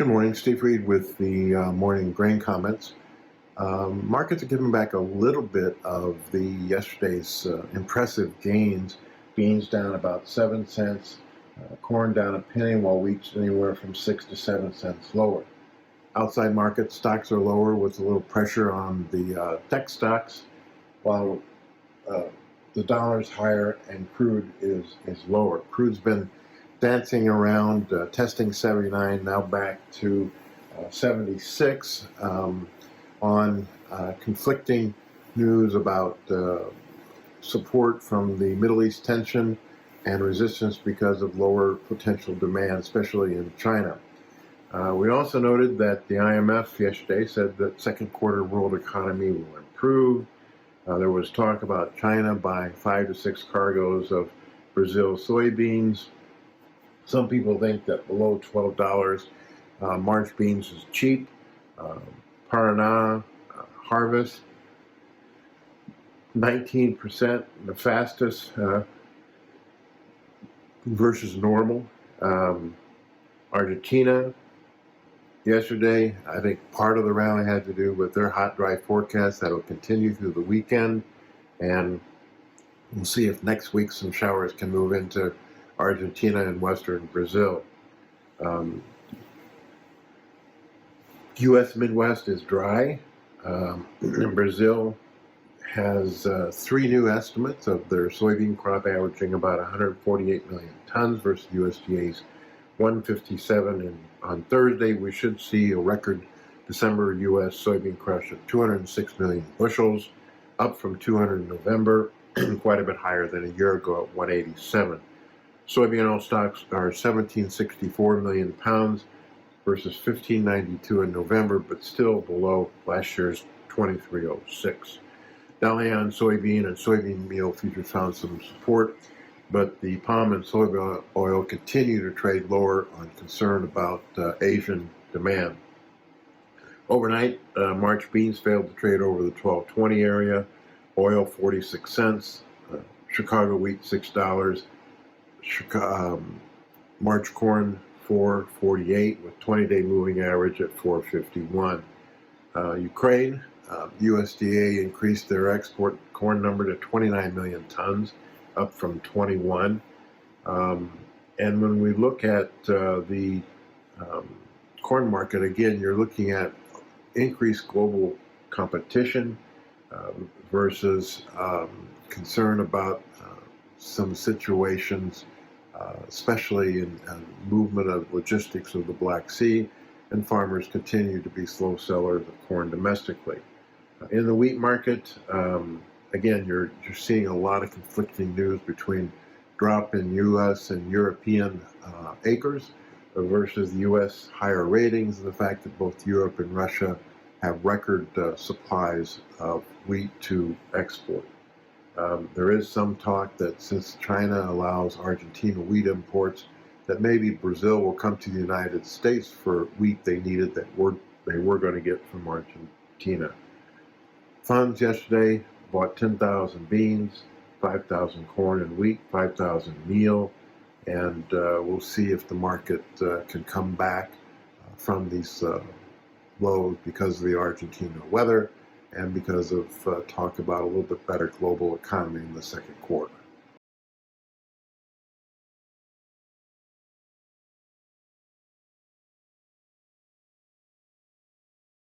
Good morning, Steve Reed with the morning grain comments. Markets are giving back a little bit of the yesterday's impressive gains. Beans down about 7 cents, corn down a penny, while wheat's anywhere from 6 to 7 cents lower. Outside market stocks are lower with a little pressure on the tech stocks, while the dollar's higher and crude is lower. Crude's been dancing around, testing 79, now back to 76 on conflicting news about support from the Middle East tension and resistance because of lower potential demand, especially in China. We also noted that the IMF yesterday said that second quarter world economy will improve. There was talk about China buying 5 to 6 cargoes of Brazil soybeans. Some people think that below $12 March beans is cheap. Paraná harvest 19%, the fastest versus normal. Argentina yesterday, I think part of the rally had to do with their hot, dry forecast that will continue through the weekend, and we'll see if next week some showers can move into Argentina and western Brazil. U.S. Midwest is dry. Brazil has 3 new estimates of their soybean crop averaging about 148 million tons versus USDA's 157. And on Thursday, we should see a record December U.S. soybean crush of 206 million bushels, up from 200 in November, quite a bit higher than a year ago at 187. Soybean oil stocks are 1764 million pounds versus 1592 in November, but still below last year's 2306. Dalian soybean and soybean meal futures found some support, but the palm and soybean oil continue to trade lower on concern about Asian demand. Overnight, March beans failed to trade over the 12.20 area, oil 46 cents, Chicago wheat $6, March corn 448 with 20-day moving average at 451. Ukraine, USDA increased their export corn number to 29 million tons, up from 21. And when we look at the corn market, again, you're looking at increased global competition versus concern about some situations, especially in movement of logistics of the Black Sea, and farmers continue to be slow sellers of corn domestically. In the wheat market, again, you're seeing a lot of conflicting news between drop in U.S. and European acres versus the U.S. higher ratings, and the fact that both Europe and Russia have record supplies of wheat to export. There is some talk that since China allows Argentina wheat imports, that maybe Brazil will come to the United States for wheat they needed that they were going to get from Argentina. Funds yesterday bought 10,000 beans, 5,000 corn and wheat, 5,000 meal, and we'll see if the market can come back from these lows because of the Argentina weather and because of talk about a little bit better global economy in the second quarter.